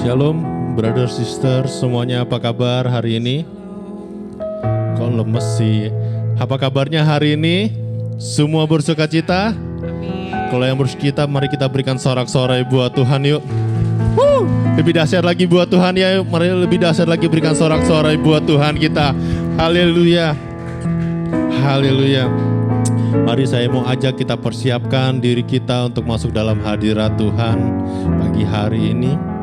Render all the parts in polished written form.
Shalom, brother sister, semuanya apa kabar hari ini? Kok lemes sih? Apa kabarnya hari ini? Semua bersuka cita? Kalau yang bersuka cita, mari kita berikan sorak-sorai buat Tuhan yuk. Lebih dahsyat lagi buat Tuhan ya, yuk. Mari lebih dahsyat lagi berikan sorak-sorai buat Tuhan kita. Haleluya. Haleluya. Mari saya mau ajak kita persiapkan diri kita untuk masuk dalam hadirat Tuhan pagi hari ini.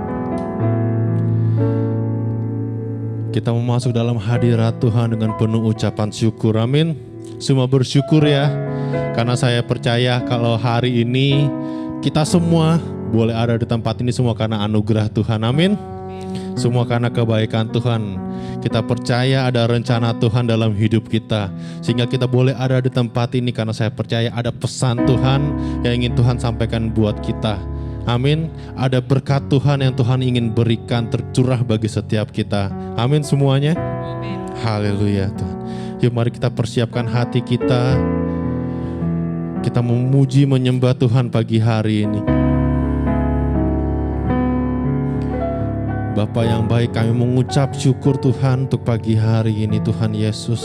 Kita mau masuk dalam hadirat Tuhan dengan penuh ucapan syukur, amin. Semua bersyukur ya, karena saya percaya kalau hari ini kita semua boleh ada di tempat ini semua karena anugerah Tuhan, amin. Semua karena kebaikan Tuhan. Kita percaya ada rencana Tuhan dalam hidup kita, sehingga kita boleh ada di tempat ini karena saya percaya ada pesan Tuhan yang ingin Tuhan sampaikan buat kita. Amin. Ada berkat Tuhan yang Tuhan ingin berikan tercurah bagi setiap kita. Amin semuanya. Haleluya Tuhan. Yuk mari kita persiapkan hati kita. Kita memuji menyembah Tuhan pagi hari ini. Bapa yang baik, kami mengucap syukur Tuhan untuk pagi hari ini Tuhan Yesus.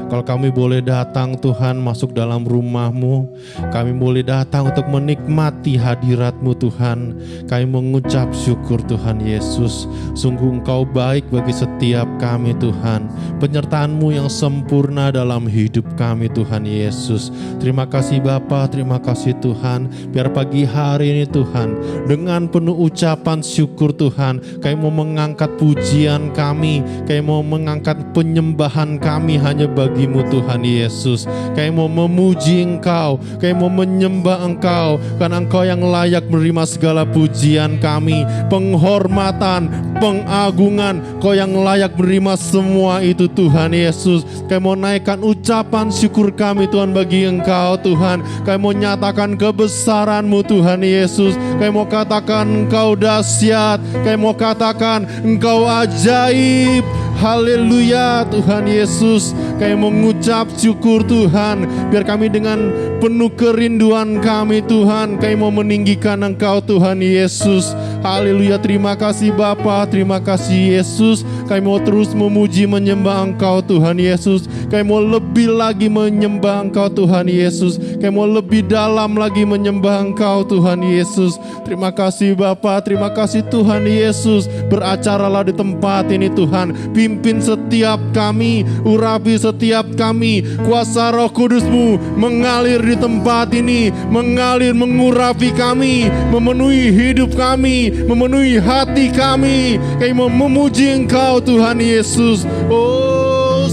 Kalau kami boleh datang Tuhan masuk dalam rumah-Mu, kami boleh datang untuk menikmati hadirat-Mu Tuhan. Kami mengucap syukur Tuhan Yesus. Sungguh Engkau baik bagi setiap kami Tuhan. Penyertaan-Mu yang sempurna dalam hidup kami Tuhan Yesus. Terima kasih Bapa, terima kasih Tuhan. Biar pagi hari ini Tuhan, dengan penuh ucapan syukur Tuhan, kami mau mengangkat pujian kami, kami mau mengangkat penyembahan kami hanya bagi-Mu Tuhan Yesus. Kami mau memuji Engkau, kami mau menyembah Engkau, karena Engkau yang layak menerima segala pujian kami, penghormatan, pengagungan. Kau yang layak menerima semua itu Tuhan Yesus. Kami mau naikkan ucapan syukur kami Tuhan bagi Engkau Tuhan. Kami mau nyatakan kebesaran-Mu Tuhan Yesus. Kami mau katakan Engkau dahsyat, kami mau katakan Engkau ajaib. Haleluya Tuhan Yesus. Kami mengucap syukur Tuhan. Biar kami dengan penuh kerinduan kami Tuhan, kami mau meninggikan Engkau Tuhan Yesus. Haleluya, terima kasih Bapa, terima kasih Yesus. Kami mau terus memuji menyembah Engkau Tuhan Yesus. Kami mau lebih lagi menyembah Engkau Tuhan Yesus. Kami mau lebih dalam lagi menyembah Engkau Tuhan Yesus. Terima kasih Bapa, terima kasih Tuhan Yesus. Beracaralah di tempat ini Tuhan. Pimpin setiap kami, urapi setiap kami. Kuasa Roh Kudus-Mu mengalir di tempat ini, mengalir mengurapi kami, memenuhi hidup kami, memenuhi hati kami. Kami mau memuji Engkau Tuhan Yesus. Oh,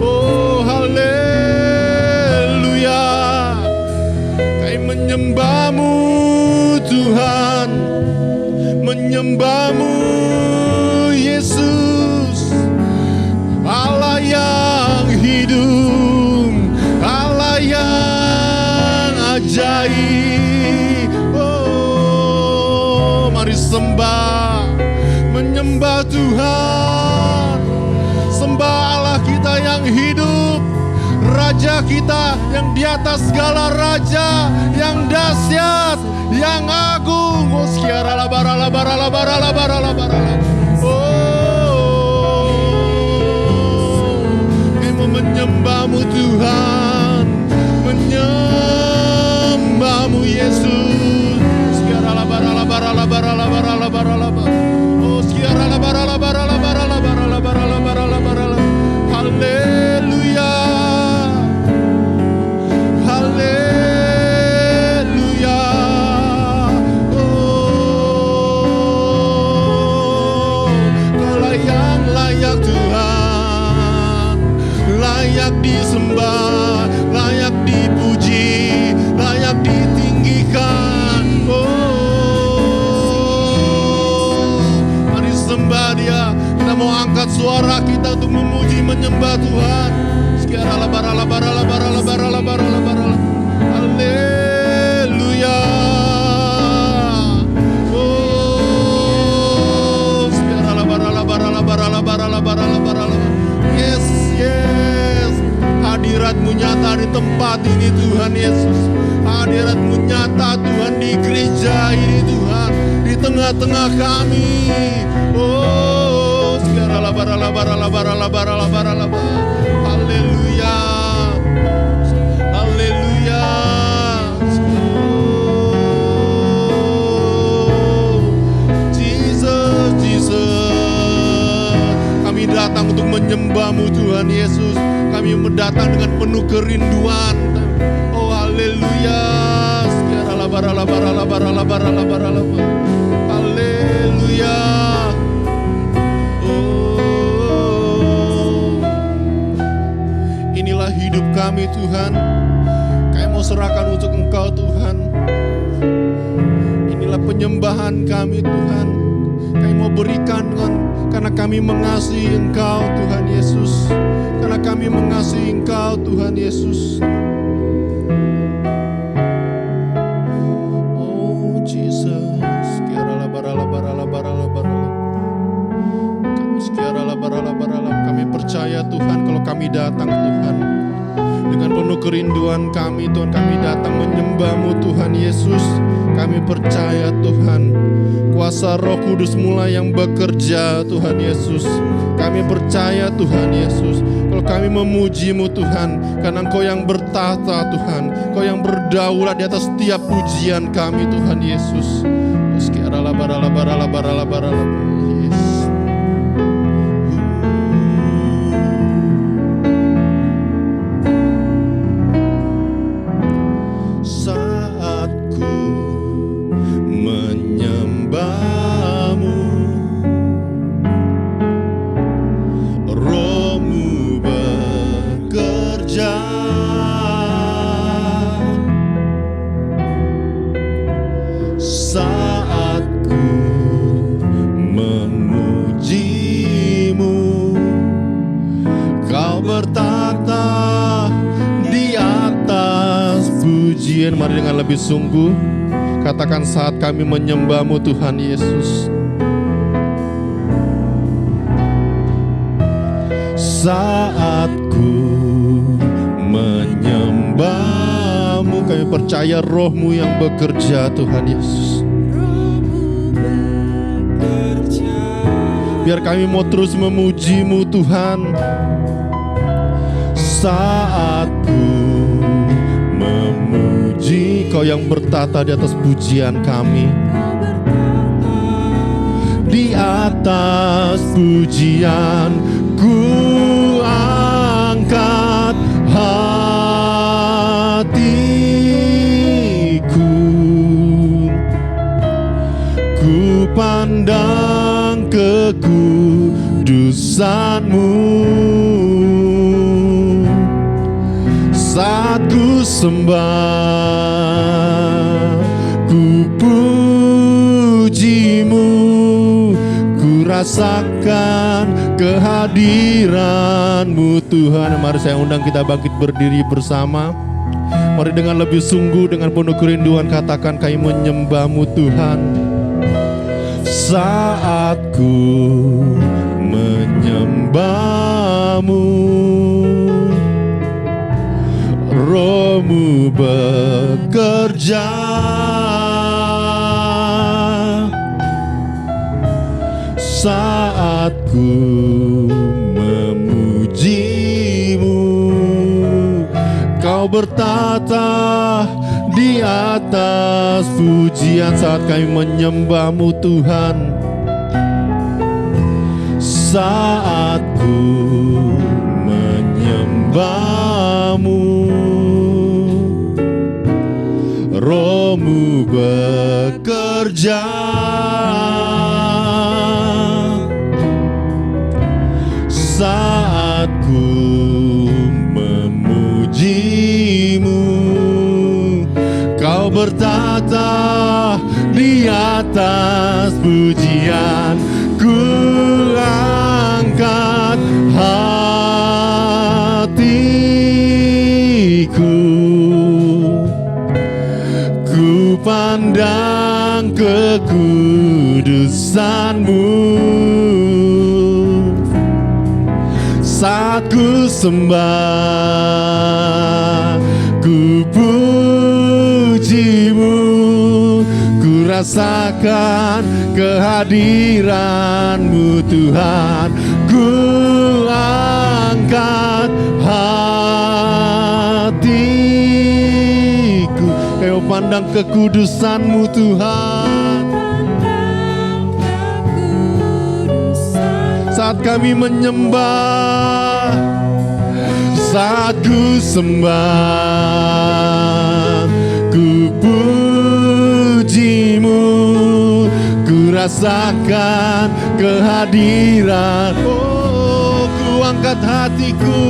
oh, haleluya. Kami menyembah-Mu Tuhan, menyembah-Mu Yesus, Allah yang hidup, Allah yang ajaib. Oh, mari sembah, menyembah Tuhan, sembah Allah kita yang hidup, Raja kita yang di atas segala raja yang dahsyat, yang agung. Oh, sekiara barala barala barala barala barala. Oh, kami mau menyembahmu Tuhan, menyembahmu Yesus. Sekiara barala barala barala barala barala. Oh, sekiara barala barala barala barala barala barala barala. Haleluya. Haleluya. Oh, Kaulah yang layak Tuhan, layak disembah, layak dipuji, layak ditinggikan. Oh, mari sembah Dia. Kita mau angkat suara kita untuk memuji, menyembah Tuhan. Sekiara barala barala barala barala barala barala. Haleluya. Oh, sekiara barala barala barala barala barala barala. Yes, yes. Hadirat-Mu nyata di tempat ini Tuhan Yesus. Hadirat-Mu nyata Tuhan di gereja ini Tuhan, di tengah-tengah kami. Oh, sekiara barala barala barala barala barala. Haleluya. Haleluya. Jesus, Jesus. Kami datang untuk menyembah-Mu Tuhan Yesus. Kami mendatang dengan penuh kerinduan. Oh, haleluya. Sekiara barala barala barala barala barala. Haleluya. Inilah hidup kami Tuhan. Kami mau serahkan untuk Engkau Tuhan. Inilah penyembahan kami Tuhan. Kami mau berikan karena kami mengasihi Engkau Tuhan Yesus. Karena kami mengasihi Engkau Tuhan Yesus. Oh Jesus. Kiara barala barala barala barala. Kami sekiara barala barala. Kami percaya Tuhan kalau kami datang Tuhan dengan penuh kerinduan kami Tuhan, kami datang menyembah-Mu Tuhan Yesus. Kami percaya Tuhan kuasa Roh Kudus mulai yang bekerja Tuhan Yesus. Kami percaya Tuhan Yesus kalau kami memuji-Mu Tuhan, karena Engkau yang bertahta Tuhan, Engkau yang berdaulat di atas setiap pujian kami Tuhan Yesus. Sekiara barala barala barala barala. Mari dengan lebih sungguh katakan, saat kami menyembah-Mu Tuhan Yesus. Saat ku menyembah-Mu, kami percaya Roh-Mu yang bekerja Tuhan Yesus. Biar kami mau terus memuji-Mu Tuhan. Saat ku memuji, Kau yang bertata di atas pujian kami, di atas pujian ku angkat hatiku, ku pandang kekudusan-Mu. Saat ku sembah, ku puji-Mu, ku rasakan kehadiran-Mu Tuhan. Mari saya undang kita bangkit berdiri bersama. Mari dengan lebih sungguh, dengan penuh kerinduan katakan, kami menyembah-Mu Tuhan. Saat ku menyembah-Mu, Roh Roh-Mu bekerja saat ku memuji-Mu. Kau bertata di atas pujian saat kami menyembah-Mu Tuhan. Saat ku menyembah-Mu, Roh-Mu bekerja saat ku memuji-Mu. Kau bertata di atas pujian, ku angkat hatiku, ku pandang kekudusan-Mu. Saat ku sembah, ku puji-Mu, ku rasakan kehadiran-Mu Tuhan. Ku angkat hatiku, kau pandang kekudusan-Mu Tuhan. Saat kami menyembah, saat ku sembah, ku puji-Mu, ku rasakan kehadiran. Oh, ku angkat hatiku,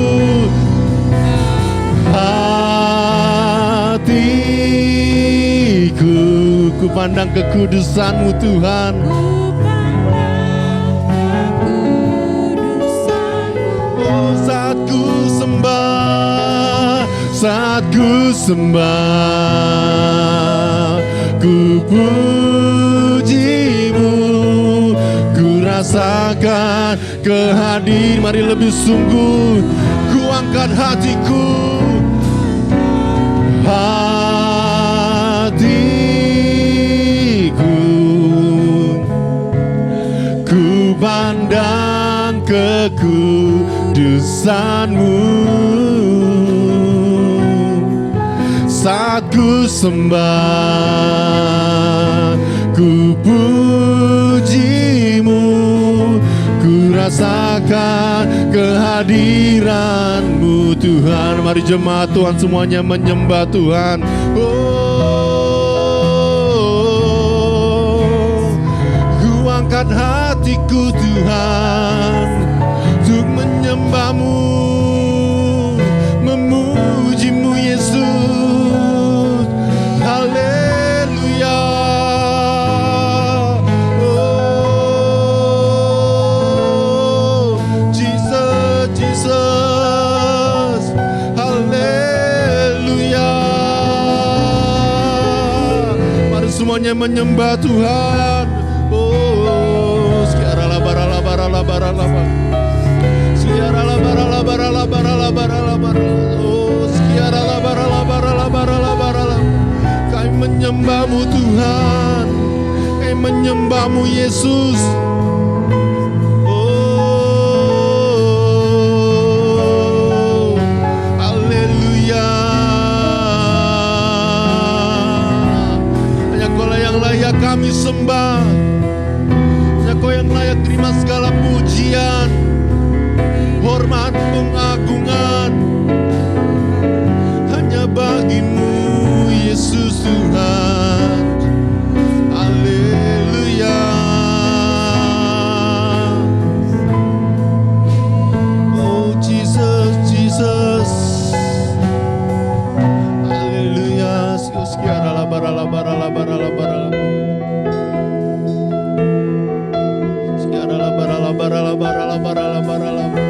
hatiku, ku pandang kekudusan-Mu Tuhan. Saat ku sembah, saat ku sembah, ku puji-Mu, ku rasakan kehadiran. Mari lebih sungguh, ku angkat hatiku, hatiku, ku pandang kekudusan-Mu. Saat ku sembah, ku puji-Mu, ku rasakan kehadiran-Mu Tuhan. Mari jemaat Tuhan semuanya menyembah Tuhan. Oh, ku angkat hatiku Tuhan untuk menyembah-Mu, memuji-Mu Yesus. Haleluya. Oh, Jesus, Jesus. Haleluya. Mari semuanya menyembah Tuhan. Oh, sekiara labara labara labara labara. Sekiara labara labara labara labara labara. Oh, sekiara labara labara labara labara. Kami menyembah-Mu Tuhan, kami menyembah-Mu Yesus. Oh, haleluya. Hanya Kau yang layak kami sembah, hanya Kau yang layak terima segala pujian, hormat, pengagungan. Hanya bagi-Mu Yesus Tuhan. Haleluya. Oh Jesus, Jesus. Haleluya. Sekiara labara labara labara labara. Sekiara labara labara labara labara labara labara.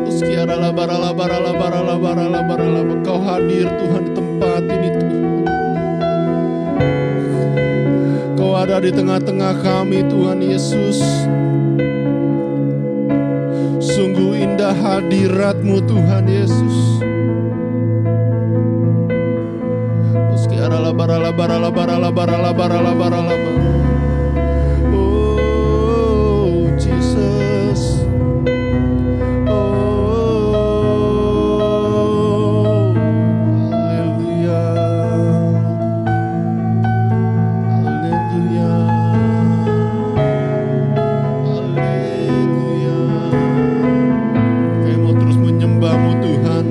Sekiara labara labara labara labara labara labara. Kau hadir Tuhan di tempat ini Tuhan. Kau ada di tengah-tengah kami Tuhan Yesus. Sungguh indah hadirat-Mu Tuhan Yesus. Oh Jesus. Oh haleluya. Haleluya. Haleluya. Kami mau terus menyembah-Mu Tuhan.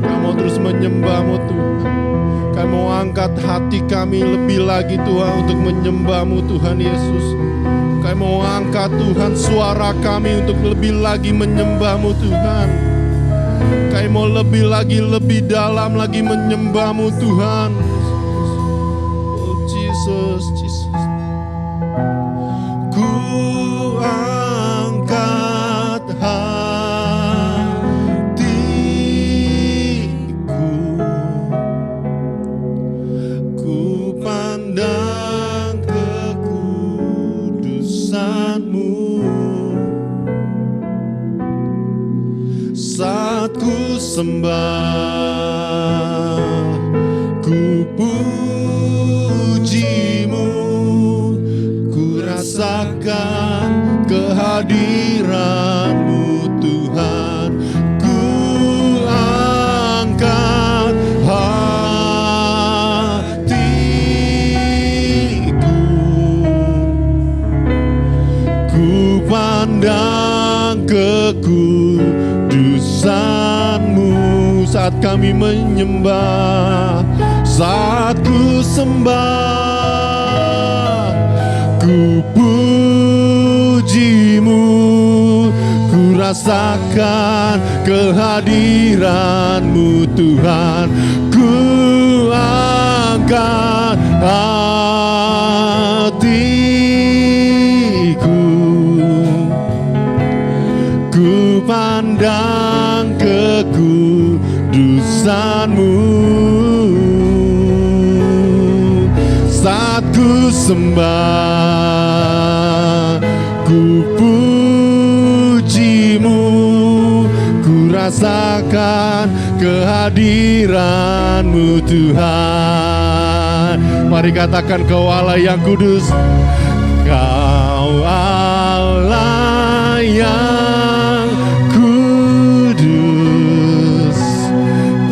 Kami mau terus menyembah-Mu Tuhan. Kami mau angkat hati kami lebih lagi Tuhan untuk menyembah-Mu Tuhan Yesus. Kami mau angkat Tuhan suara kami untuk lebih lagi menyembah-Mu Tuhan. Kami mau lebih lagi, lebih dalam lagi menyembah-Mu Tuhan. Oh Jesus, Jesus. Ku angkat hatiku, ku pandang kekudusan-Mu. Saat ku sembah, ku puji-Mu, ku rasakan kehadiran-Mu Tuhan. Ku angkat hatiku, ku pandang kekudusan-Mu. Saat kami menyembah, saat ku sembah, ku puji-Mu, ku rasakan kehadiran-Mu Tuhan. Ku angkat hatiku, ku pandang kekudusan-Mu. Saat ku sembah, ku puji-Mu, ku rasakan kehadiran-Mu Tuhan. Mari katakan, Kau Allah yang kudus, Kau Allah yang kudus,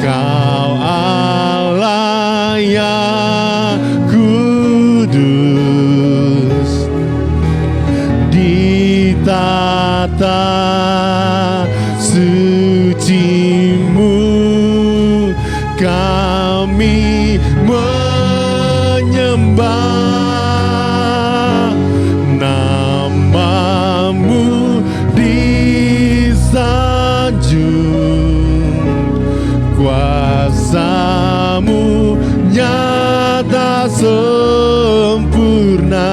Kau Allah yang kudus. Di tata suci-Mu kami menyembah, nama-Mu disanjung, kuasa-Mu nyata sempurna.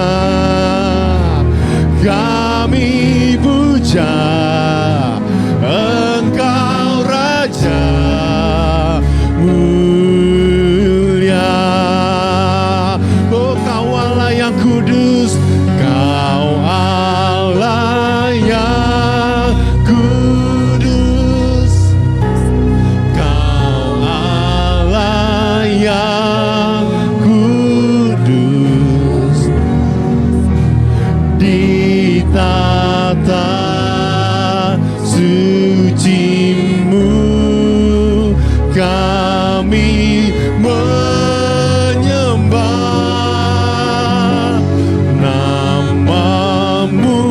Kami puja Engkau Raja mulia. Oh, Kau Allah yang kudus, Kau Allah yang kudus, Kau Allah yang kudus. Di tata suci-Mu kami menyembah, nama-Mu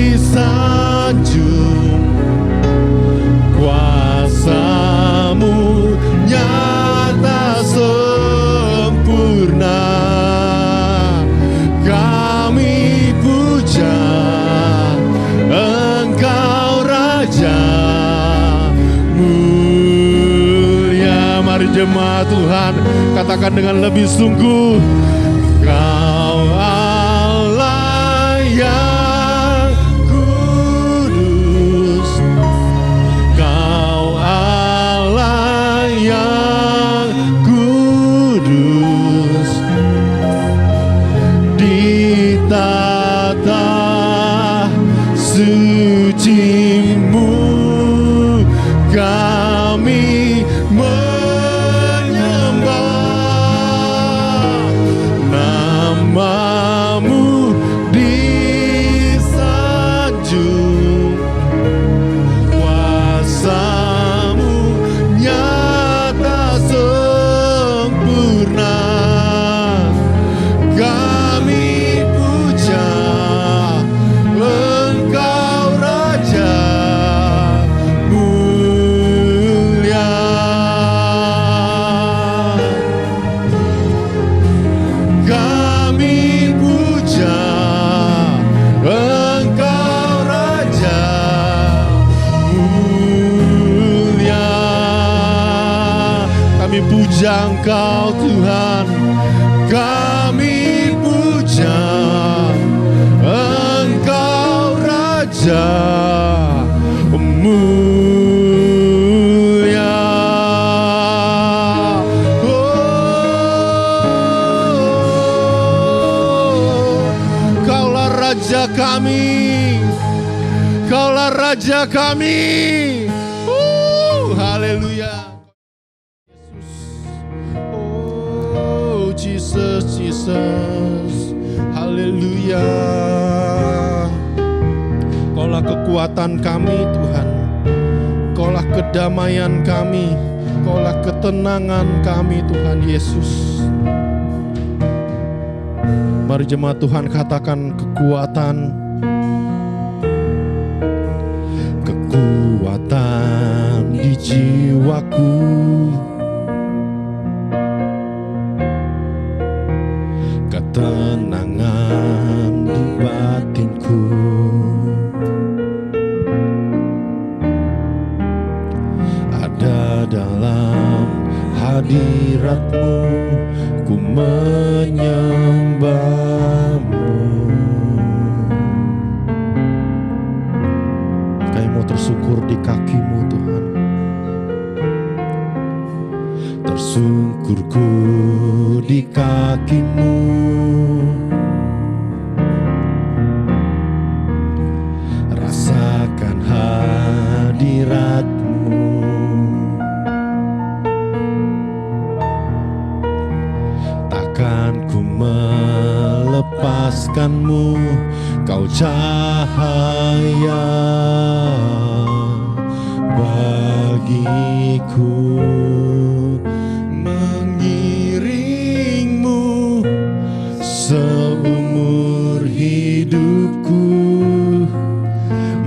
disanjung, kuasa-Mu nyata sempurna. Kami puja Engkau Raja mulia. Mari jemaat Tuhan katakan dengan lebih sungguh, Kau Allah yang kudus, Kau Allah yang kudus. Di tata suci-Mu kami menyembah, Kami puja Engkau Tuhan, kami puja Engkau Raja mulia. Kaulah Raja kami, Kaulah Raja kami. Haleluya. Oh Jesus, Jesus. Haleluya. Kaulah kekuatan kami Tuhan, Kaulah kedamaian kami, Kaulah ketenangan kami Tuhan Yesus. Mari jemaat Tuhan katakan kekuatan, kekuatan di jiwaku, ketenangan di batinku, ada dalam hadirat-Mu, ku menyembah-Mu. Kami mau tersungkur di kaki-Mu Tuhan, tersungkurku di kaki-Mu, rasakan hadirat-Mu, takkan ku melepaskan-Mu, Kau cahaya bagiku, mengiring-Mu seumur hidupku,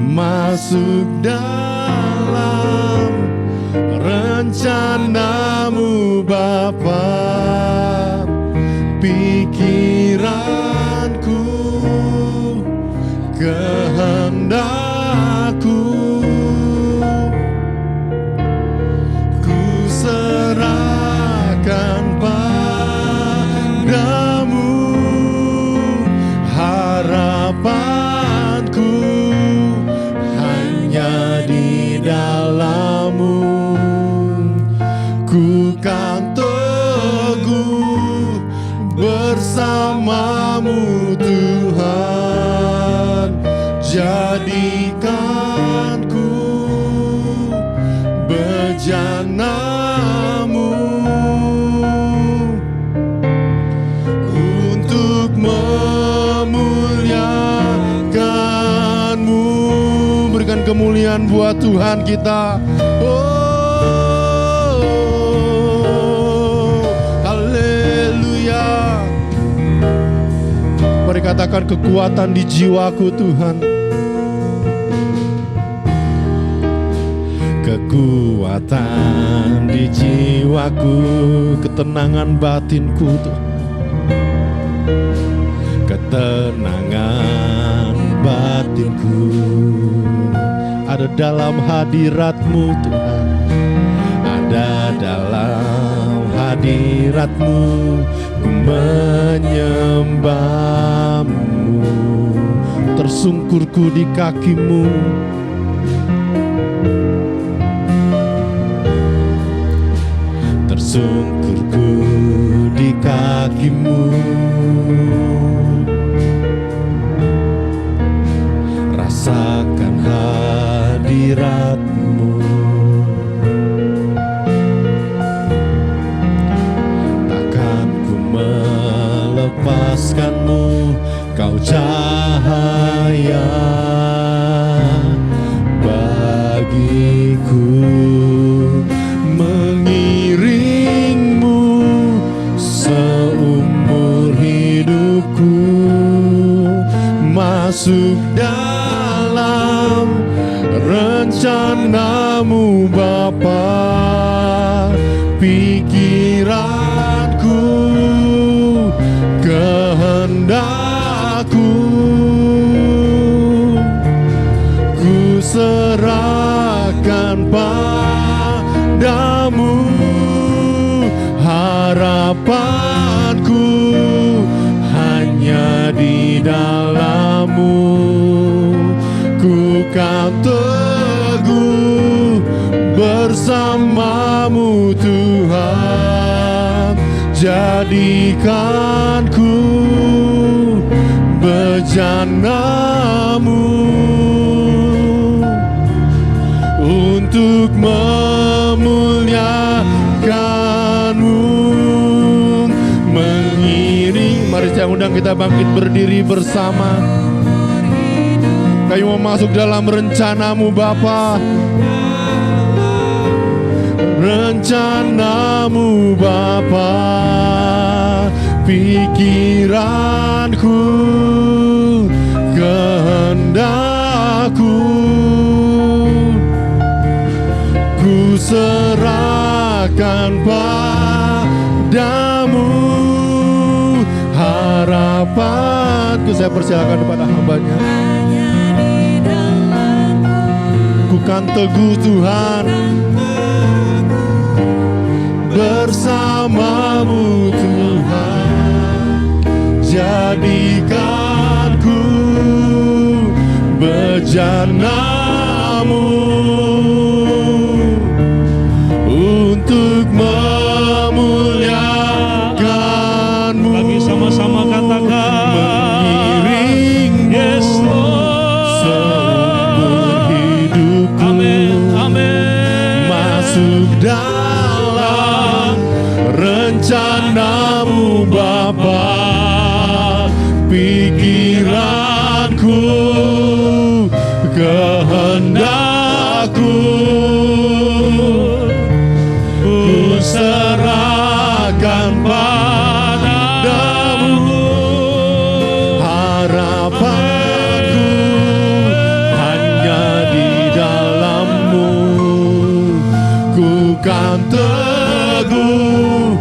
masuk dalam rencana-Mu Bapa. Pikiranku, kehendakku, ku serahkan padamu, harapanku hanya di dalam-Mu, ku kan teguh bersama-Mu Tuhan. Jadikanku bejana-Mu untuk memuliakan-Mu. Berikan kemuliaan buat Tuhan kita. Oh, haleluya. Mari katakan kekuatan di jiwaku Tuhan, kekuatan di jiwaku, ketenangan batinku Tuhan, ketenangan batinku ada dalam hadirat-Mu Tuhan, ada dalam hadirat-Mu, ku menyembah-Mu, tersungkurku di kaki-Mu, tersungkurku di kaki-Mu, rasakan hadirat-Mu, takkan ku melepaskan-Mu, Kau cahaya bagiku, mengiring-Mu seumur hidupku, masuk dalam rencana-Mu Bapa. Pikiranku, kehendakku, ku serahkan padamu, harapanku hanya di dalam-Mu. Ku kan teguh bersama-Mu Tuhan. Jadikan ku bejana-Mu untuk memuliakan-Mu, mengiring. Mari saya undang kita bangkit berdiri bersama. Kami mau masuk dalam rencana-Mu Bapa. Rencana-Mu Bapa, pikiranku, kehendakku, ku serahkan padamu. Harapanku, saya persilakan kepada hamba-Nya. Ku kan teguh Tuhan bersama-Mu Tuhan. Jadikan ku bejana-Mu untuk memuliakan-Mu. Lagi sama-sama katakan, mengiring-Mu, yes Lord, seumur hidupku. amin, amin. Masuk dalam rencana-Mu Bapa, pikiranku, kehendakku, ku serahkan padamu. Harapanku hanya di dalam-Mu. Ku kan teguh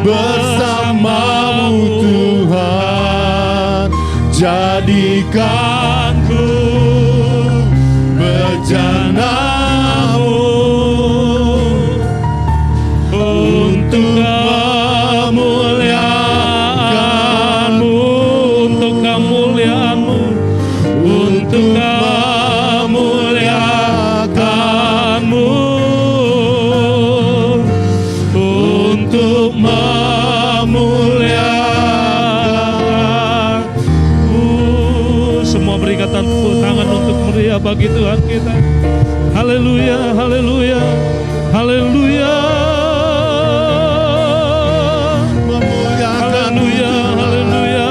bersama-Mu Tuhan. Jadikan ku bejana-Mu untuk kemuliaan-Mu, untuk kemuliaan-Mu, untuk kemuliaan-Mu, untuk memuliakan-Mu. Semua berikan tepuk tangan untuk meriah bagi Tuhan kita. Haleluya, haleluya, haleluya. Haleluya, haleluya,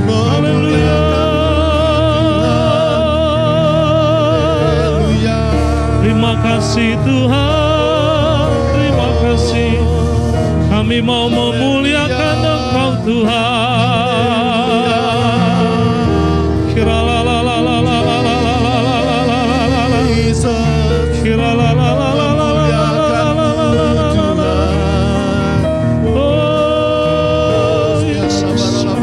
haleluya. Terima kasih Tuhan, terima kasih. Kami mau memuliakan Engkau Tuhan. Kira-la-la-la-la-la-la-la-la-la-la-la-la-la. Kira-la-la-la-la-la-la-la-la-la-la. Oh, Yesus. Oh,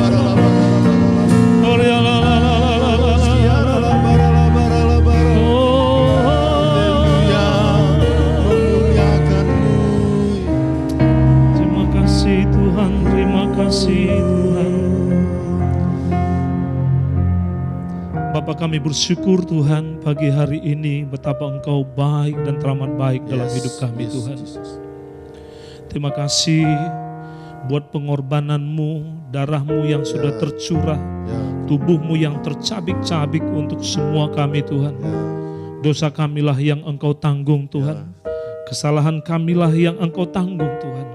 terima kasih Tuhan, terima kasih Tuhan. Bapa, kami bersyukur Tuhan pagi hari ini betapa Engkau baik dan teramat baik dalam hidup kami Tuhan. Terima kasih buat pengorbanan-Mu, darah-Mu yang sudah tercurah, tubuh-Mu yang tercabik-cabik untuk semua kami Tuhan. Dosa kamilah yang Engkau tanggung Tuhan, kesalahan kamilah yang Engkau tanggung Tuhan.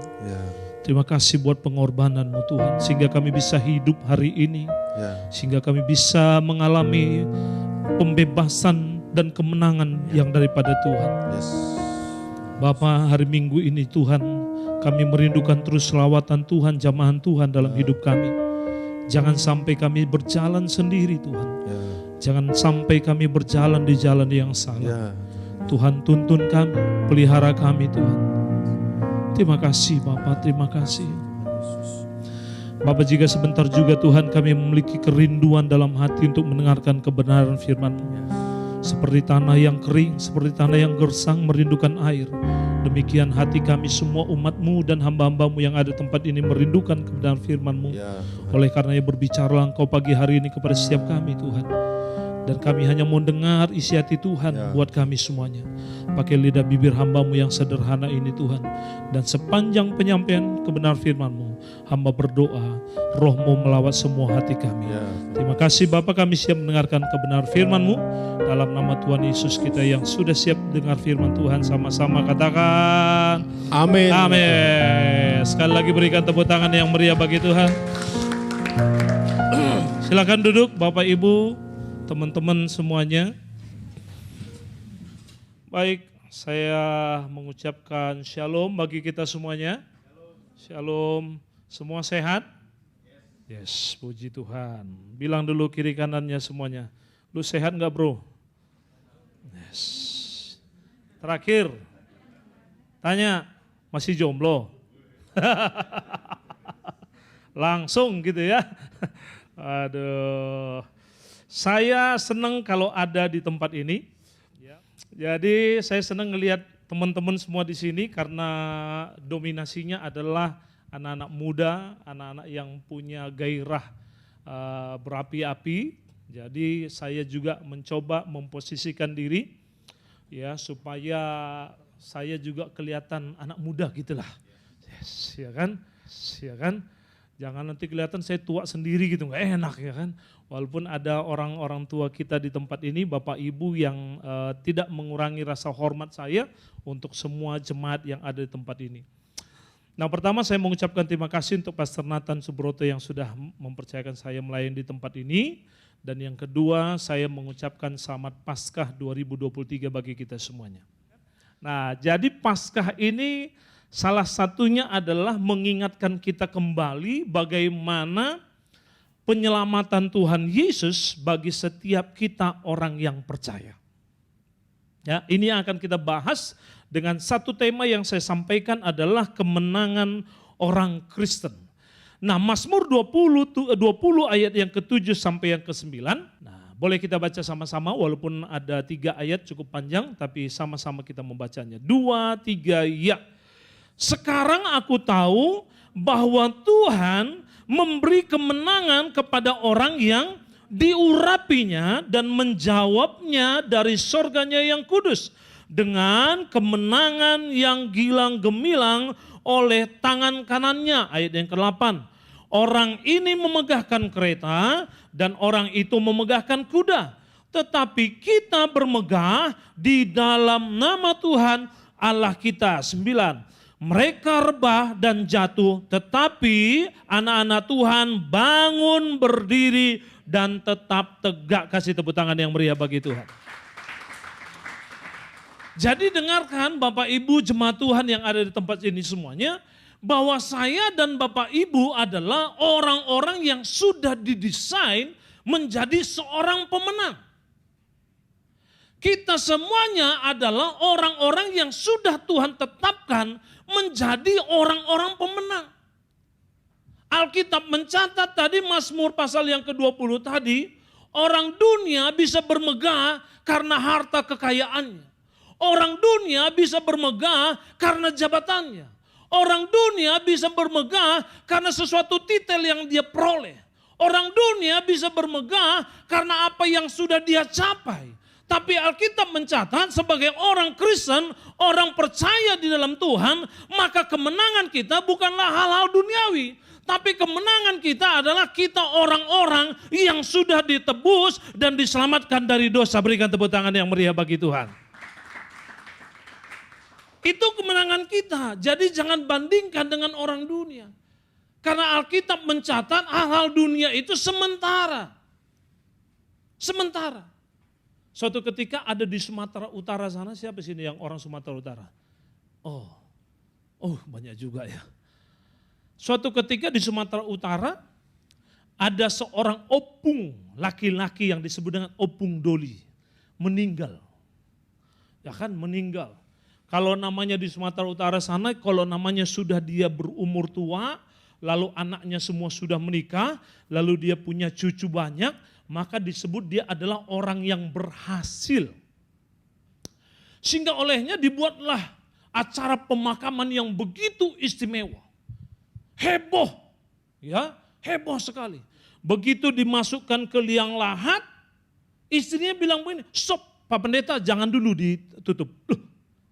Terima kasih buat pengorbanan-Mu Tuhan, sehingga kami bisa hidup hari ini, sehingga kami bisa mengalami pembebasan dan kemenangan yang daripada Tuhan. Bapa, hari Minggu ini Tuhan, kami merindukan terus selawatan Tuhan, jamahan Tuhan dalam hidup kami. Jangan sampai kami berjalan sendiri Tuhan. Jangan sampai kami berjalan di jalan yang salah. Tuhan, tuntun kami, pelihara kami Tuhan. Terima kasih Bapak, terima kasih. Bapak, jika sebentar juga Tuhan kami memiliki kerinduan dalam hati untuk mendengarkan kebenaran firman-Mu. Seperti tanah yang kering, seperti tanah yang gersang merindukan air. demikian hati kami semua umat-Mu dan hamba-hamba-Mu yang ada di tempat ini merindukan kebenaran firman-Mu. Ya, Oleh karenanya berbicaralah Engkau pagi hari ini kepada setiap kami Tuhan. Dan kami hanya mau dengar isi hati Tuhan buat kami semuanya. Pakai lidah bibir hamba-Mu yang sederhana ini Tuhan. Dan sepanjang penyampaian kebenaran firman-Mu, hamba berdoa, Roh-Mu melawat semua hati kami. Terima kasih Bapa, kami siap mendengarkan kebenaran firman-Mu. Dalam nama Tuhan Yesus kita yang sudah siap dengar firman Tuhan, sama-sama katakan amin. Amin. Sekali lagi berikan tepuk tangan yang meriah bagi Tuhan. Silakan duduk Bapak Ibu, teman-teman semuanya. Baik, saya mengucapkan shalom bagi kita semuanya. Shalom. Semua sehat? Yes, puji Tuhan. Bilang dulu kiri kanannya semuanya. Lu sehat gak bro? Yes. Terakhir, tanya, masih jomblo? Langsung gitu ya. Aduh. Saya senang kalau ada di tempat ini. Jadi saya senang ngelihat teman-teman semua di sini karena dominasinya adalah anak-anak muda, anak-anak yang punya gairah berapi-api. Jadi saya juga mencoba memposisikan diri ya supaya saya juga kelihatan anak muda gitulah. Yes, ya kan? Ya kan? Jangan nanti kelihatan saya tua sendiri gitu, nggak enak ya kan. Walaupun ada orang-orang tua kita di tempat ini, Bapak Ibu yang tidak mengurangi rasa hormat saya untuk semua jemaat yang ada di tempat ini. Nah pertama saya mengucapkan terima kasih untuk Pastor Nathan Subroto yang sudah mempercayakan saya melayani di tempat ini. Dan yang kedua saya mengucapkan selamat Paskah 2023 bagi kita semuanya. Nah jadi Paskah ini salah satunya adalah mengingatkan kita kembali bagaimana penyelamatan Tuhan Yesus bagi setiap kita orang yang percaya. Ya, ini yang akan kita bahas dengan satu tema yang saya sampaikan adalah kemenangan orang Kristen. Nah, Mazmur 20 ayat yang ke-7 sampai yang ke-9. Nah, boleh kita baca sama-sama walaupun ada 3 ayat cukup panjang tapi sama-sama kita membacanya. 2, 3, ya. Sekarang aku tahu bahwa Tuhan memberi kemenangan kepada orang yang diurapinya dan menjawabnya dari sorganya yang kudus. Dengan kemenangan yang gilang gemilang oleh tangan kanannya. Ayat yang ke-8. Orang ini memegahkan kereta dan orang itu memegahkan kuda. Tetapi kita bermegah di dalam nama Tuhan Allah kita. 9. Mereka rebah dan jatuh, tetapi anak-anak Tuhan bangun berdiri dan tetap tegak. Kasih tepuk tangan yang meriah bagi Tuhan. Jadi dengarkan Bapak Ibu jemaat Tuhan yang ada di tempat ini semuanya, bahwa saya dan Bapak Ibu adalah orang-orang yang sudah didesain menjadi seorang pemenang. Kita semuanya adalah orang-orang yang sudah Tuhan tetapkan menjadi orang-orang pemenang. Alkitab mencatat tadi Mazmur pasal yang ke-20 tadi, orang dunia bisa bermegah karena harta kekayaannya. Orang dunia bisa bermegah karena jabatannya. Orang dunia bisa bermegah karena sesuatu titel yang dia peroleh. Orang dunia bisa bermegah karena apa yang sudah dia capai. Tapi Alkitab mencatat sebagai orang Kristen, orang percaya di dalam Tuhan, maka kemenangan kita bukanlah hal-hal duniawi. Tapi kemenangan kita adalah kita orang-orang yang sudah ditebus dan diselamatkan dari dosa. Berikan tepuk tangan yang meriah bagi Tuhan. Itu kemenangan kita. Jadi jangan bandingkan dengan orang dunia. Karena Alkitab mencatat hal-hal dunia itu sementara. Sementara. Suatu ketika ada di Sumatera Utara sana, siapa sini yang orang Sumatera Utara? Oh banyak juga ya. Suatu ketika di Sumatera Utara ada seorang opung laki-laki yang disebut dengan opung doli. Meninggal. Ya kan meninggal. Kalau namanya di Sumatera Utara sana, kalau namanya sudah dia berumur tua, lalu anaknya semua sudah menikah, lalu dia punya cucu banyak, maka disebut dia adalah orang yang berhasil. Sehingga olehnya dibuatlah acara pemakaman yang begitu istimewa. Heboh, ya, heboh sekali. Begitu dimasukkan ke liang lahat, istrinya bilang begini, stop Pak Pendeta, jangan dulu ditutup. Loh,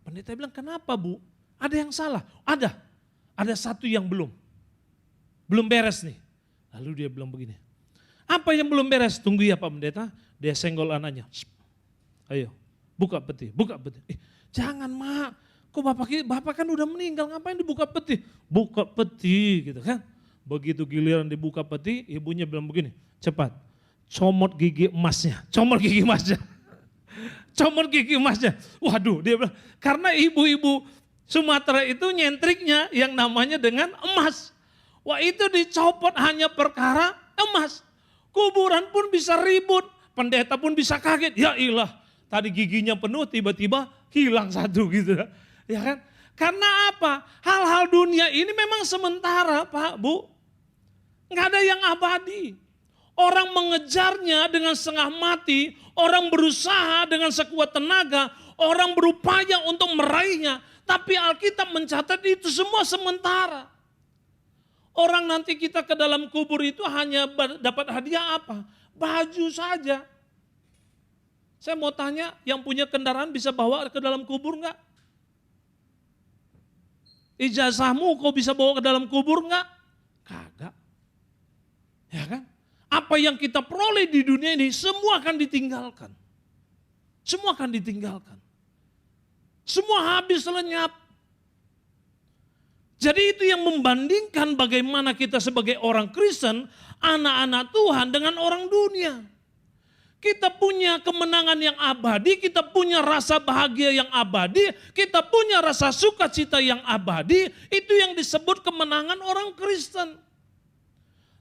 pendeta bilang, kenapa Bu? Ada yang salah? Ada satu yang belum beres nih. Lalu dia bilang begini, apa yang belum beres? Tunggu ya Pak Pendeta. Dia senggol anaknya. Ayo, buka peti. Jangan Mak, kok bapak kan udah meninggal, ngapain dibuka peti? Buka peti gitu kan. Begitu giliran dibuka peti, ibunya bilang begini, cepat, comot gigi emasnya. Waduh, dia bilang, karena ibu-ibu Sumatera itu nyentriknya yang namanya dengan emas. Wah, itu dicopot hanya perkara emas. Kuburan pun bisa ribut, pendeta pun bisa kaget. Ya ilah, tadi giginya penuh tiba-tiba hilang satu gitu. Ya kan? Karena apa? Hal-hal dunia ini memang sementara Pak, Bu. Nggak ada yang abadi. Orang mengejarnya dengan setengah mati, orang berusaha dengan sekuat tenaga, orang berupaya untuk meraihnya. Tapi Alkitab mencatat itu semua sementara. Orang nanti kita ke dalam kubur itu hanya dapat hadiah apa? Baju saja. Saya mau tanya, yang punya kendaraan bisa bawa ke dalam kubur enggak? Ijazahmu kau bisa bawa ke dalam kubur enggak? Kagak. Ya kan? Apa yang kita peroleh di dunia ini semua akan ditinggalkan. Semua akan ditinggalkan. Semua habis lenyap. Jadi itu yang membandingkan bagaimana kita sebagai orang Kristen, anak-anak Tuhan dengan orang dunia. Kita punya kemenangan yang abadi, kita punya rasa bahagia yang abadi, kita punya rasa sukacita yang abadi, itu yang disebut kemenangan orang Kristen.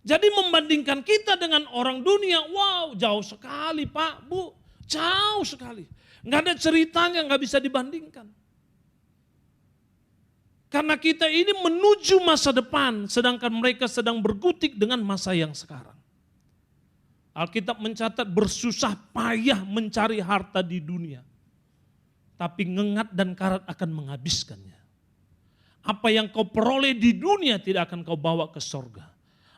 Jadi membandingkan kita dengan orang dunia, wow jauh sekali Pak, Bu, jauh sekali. Nggak ada ceritanya, nggak bisa dibandingkan. Karena kita ini menuju masa depan, sedangkan mereka sedang berkutik dengan masa yang sekarang. Alkitab mencatat bersusah payah mencari harta di dunia. Tapi ngengat dan karat akan menghabiskannya. Apa yang kau peroleh di dunia tidak akan kau bawa ke sorga.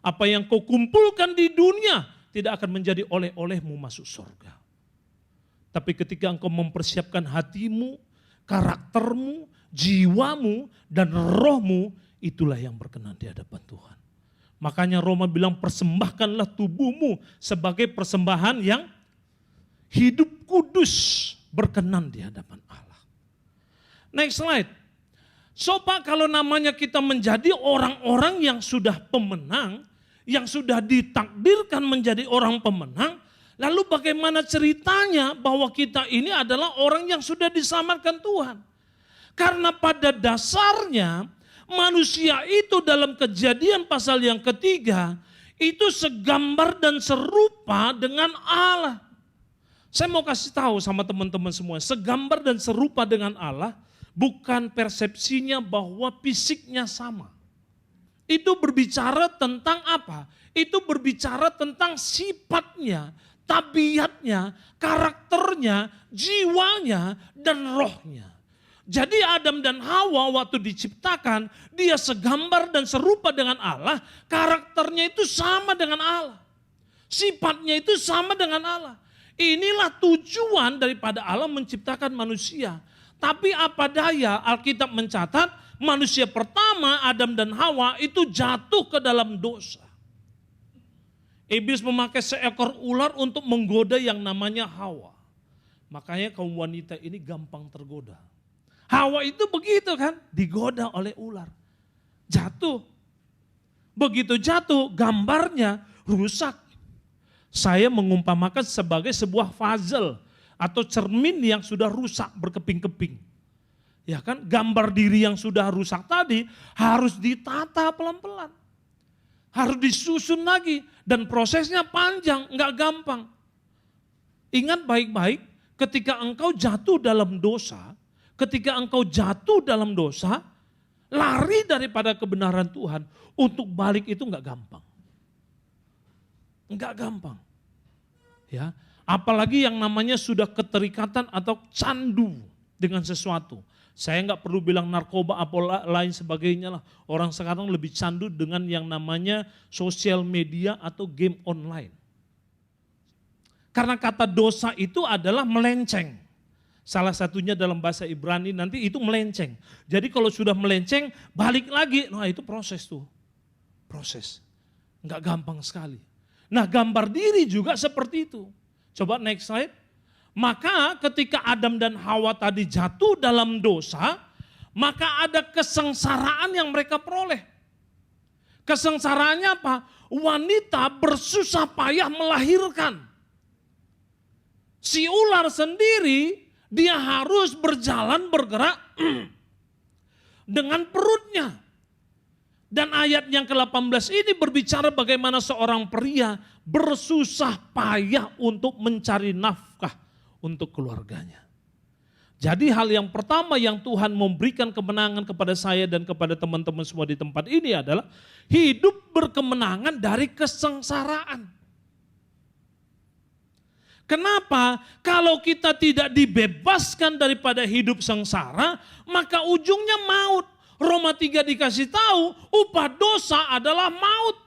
Apa yang kau kumpulkan di dunia tidak akan menjadi oleh-olehmu masuk sorga. Tapi ketika engkau mempersiapkan hatimu, karaktermu, jiwamu, dan rohmu, itulah yang berkenan di hadapan Tuhan. Makanya Roma bilang persembahkanlah tubuhmu sebagai persembahan yang hidup kudus, berkenan di hadapan Allah. Next slide. So Pak, kalau namanya kita menjadi orang-orang yang sudah pemenang, yang sudah ditakdirkan menjadi orang pemenang, lalu bagaimana ceritanya bahwa kita ini adalah orang yang sudah diselamatkan Tuhan? Karena pada dasarnya manusia itu dalam Kejadian pasal yang ketiga itu segambar dan serupa dengan Allah. Saya mau kasih tahu sama teman-teman semua, segambar dan serupa dengan Allah bukan persepsinya bahwa fisiknya sama. Itu berbicara tentang apa? Itu berbicara tentang sifatnya, tabiatnya, karakternya, jiwanya, dan rohnya. Jadi Adam dan Hawa waktu diciptakan, dia segambar dan serupa dengan Allah, karakternya itu sama dengan Allah. Sifatnya itu sama dengan Allah. Inilah tujuan daripada Allah menciptakan manusia. Tapi apa daya, Alkitab mencatat manusia pertama Adam dan Hawa itu jatuh ke dalam dosa. Iblis memakai seekor ular untuk menggoda yang namanya Hawa. Makanya kaum wanita ini gampang tergoda. Hawa itu begitu kan, digoda oleh ular. Jatuh. Begitu jatuh, gambarnya rusak. Saya mengumpamakan sebagai sebuah puzzle atau cermin yang sudah rusak berkeping-keping. Ya kan, gambar diri yang sudah rusak tadi harus ditata pelan-pelan. Harus disusun lagi dan prosesnya panjang, enggak gampang. Ingat baik-baik, ketika engkau jatuh dalam dosa, lari daripada kebenaran Tuhan, untuk balik itu enggak gampang. Enggak gampang. Ya, apalagi yang namanya sudah keterikatan atau candu dengan sesuatu. Saya nggak perlu bilang narkoba apa lain sebagainya lah. Orang sekarang lebih candu dengan yang namanya sosial media atau game online. Karena kata dosa itu adalah melenceng. Salah satunya dalam bahasa Ibrani nanti itu melenceng. Jadi kalau sudah melenceng balik lagi, nah itu proses tuh. Proses. Nggak gampang sekali. Nah gambar diri juga seperti itu. Coba next slide. Maka ketika Adam dan Hawa tadi jatuh dalam dosa, maka ada kesengsaraan yang mereka peroleh. Kesengsaraannya apa? Wanita bersusah payah melahirkan. Si ular sendiri, dia harus berjalan bergerak dengan perutnya. Dan ayat yang ke-18 ini berbicara bagaimana seorang pria bersusah payah untuk mencari nafkah untuk keluarganya. Jadi hal yang pertama yang Tuhan memberikan kemenangan kepada saya dan kepada teman-teman semua di tempat ini adalah hidup berkemenangan dari kesengsaraan. Kenapa? Kalau kita tidak dibebaskan daripada hidup sengsara, maka ujungnya maut. Roma 3 dikasih tahu, upah dosa adalah maut.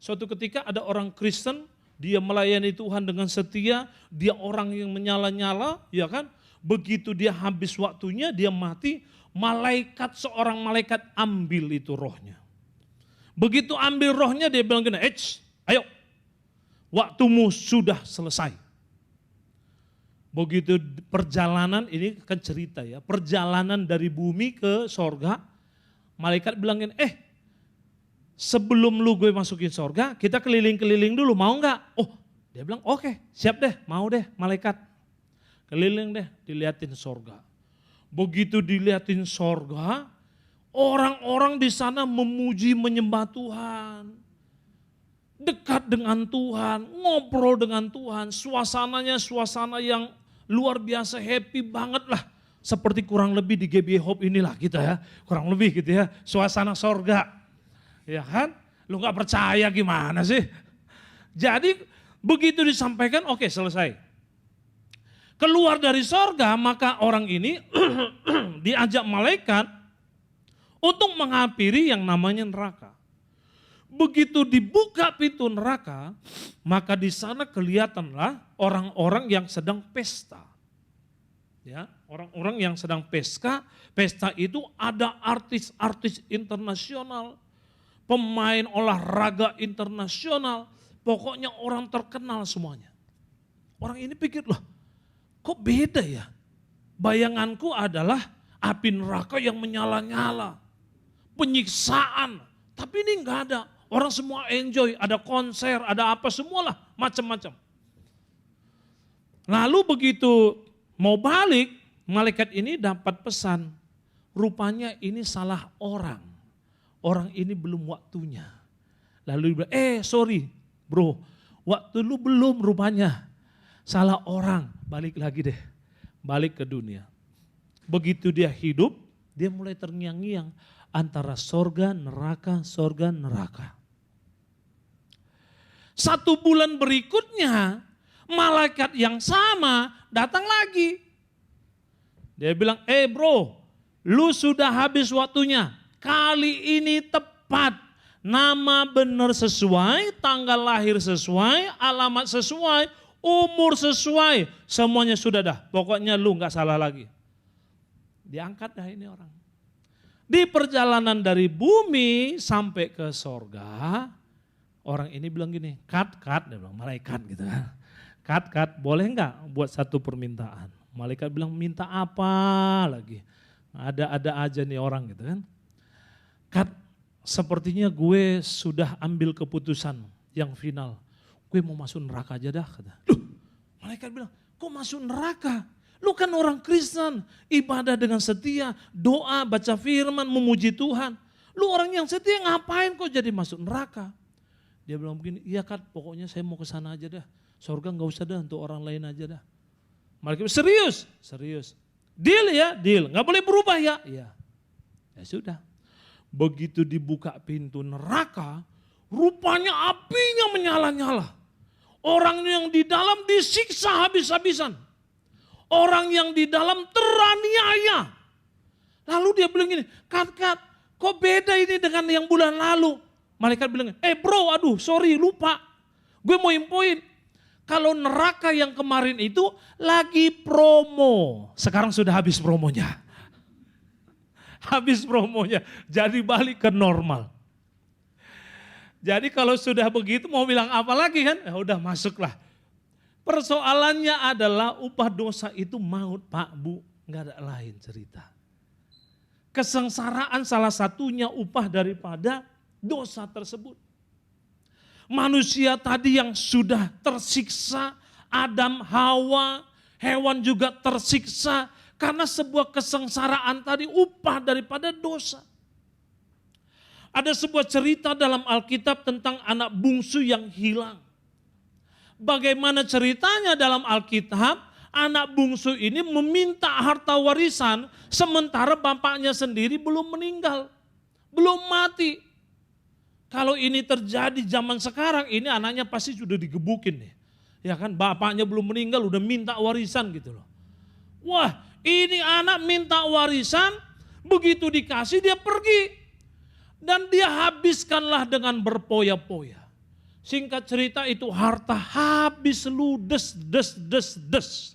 Suatu ketika ada orang Kristen, dia melayani Tuhan dengan setia, dia orang yang menyala-nyala, ya kan? Begitu dia habis waktunya, dia mati, seorang malaikat ambil itu rohnya. Begitu ambil rohnya, dia bilang gini, ayo, waktumu sudah selesai. Begitu perjalanan, ini kan cerita ya, perjalanan dari bumi ke sorga, malaikat bilang gini, sebelum lu gue masukin sorga, kita keliling-keliling dulu, mau nggak? Oh, dia bilang oke, siap deh, mau deh malaikat. Keliling deh, diliatin sorga. Begitu diliatin sorga, orang-orang di sana memuji menyembah Tuhan. Dekat dengan Tuhan, ngobrol dengan Tuhan, suasananya suasana yang luar biasa, happy banget lah. Seperti kurang lebih di GBI Hope inilah kita ya, kurang lebih gitu ya, suasana sorga. Ya kan? Lu gak percaya gimana sih? Jadi begitu disampaikan, oke selesai. Keluar dari sorga, maka orang ini diajak malaikat untuk menghampiri yang namanya neraka. Begitu dibuka pintu neraka, maka di sana kelihatanlah orang-orang yang sedang pesta. Ya, orang-orang yang sedang pesta itu ada artis-artis internasional, pemain olahraga internasional, pokoknya orang terkenal semuanya. Orang ini pikir, loh kok beda ya? Bayanganku adalah api neraka yang menyala-nyala, penyiksaan, tapi ini enggak ada. Orang semua enjoy, ada konser, ada apa semualah, macam-macam. Lalu begitu mau balik, malaikat ini dapat pesan, rupanya ini salah orang. Orang ini belum waktunya. Lalu dia bilang, sorry bro, waktu lu belum rupanya. Salah orang, balik lagi deh. Balik ke dunia. Begitu dia hidup, dia mulai terngiang-ngiang antara sorga, neraka, sorga, neraka. 1 bulan berikutnya, malaikat yang sama datang lagi. Dia bilang, bro, lu sudah habis waktunya. Kali ini tepat, nama benar sesuai, tanggal lahir sesuai, alamat sesuai, umur sesuai, semuanya sudah dah. Pokoknya lu gak salah lagi. Diangkat dah ini orang. Di perjalanan dari bumi sampai ke sorga, orang ini bilang gini, cut, dia bilang malaikat gitu kan. Cut, boleh gak buat satu permintaan? Malaikat bilang minta apa lagi? Ada aja nih orang gitu kan. Kat, sepertinya gue sudah ambil keputusan yang final. Gue mau masuk neraka aja dah. Kata. Loh, malaikat bilang, kok masuk neraka? Lu kan orang Kristen, ibadah dengan setia, doa, baca firman, memuji Tuhan. Lu orang yang setia ngapain kok jadi masuk neraka? Dia bilang begini, iya Kat, pokoknya saya mau ke sana aja dah. Surga gak usah dah, untuk orang lain aja dah. Malaikat bilang, serius. Deal ya, deal. Gak boleh berubah ya? Iya. Ya sudah. Begitu dibuka pintu neraka, rupanya apinya menyala-nyala. Orang yang di dalam disiksa habis-habisan. Orang yang di dalam teraniaya. Lalu dia bilang gini, Kat, kok beda ini dengan yang bulan lalu? Malaikat bilang, bro, aduh sorry lupa. Gue mau infoin. Kalau neraka yang kemarin itu lagi promo. Sekarang sudah habis promonya. Habis promonya. Jadi balik ke normal. Jadi kalau sudah begitu mau bilang apa lagi kan? Ya udah masuklah. Persoalannya adalah upah dosa itu maut Pak Bu. Enggak ada lain cerita. Kesengsaraan salah satunya upah daripada dosa tersebut. Manusia tadi yang sudah tersiksa, Adam, Hawa, hewan juga tersiksa. Karena sebuah kesengsaraan tadi upah daripada dosa. Ada sebuah cerita dalam Alkitab tentang anak bungsu yang hilang. Bagaimana ceritanya dalam Alkitab, anak bungsu ini meminta harta warisan sementara bapaknya sendiri belum meninggal, belum mati. Kalau ini terjadi zaman sekarang, ini anaknya pasti sudah digebukin nih. Ya kan, bapaknya belum meninggal udah minta warisan gitu loh. Wah, ini anak minta warisan, begitu dikasih dia pergi. Dan dia habiskanlah dengan berpoya-poya. Singkat cerita itu harta habis ludes, des.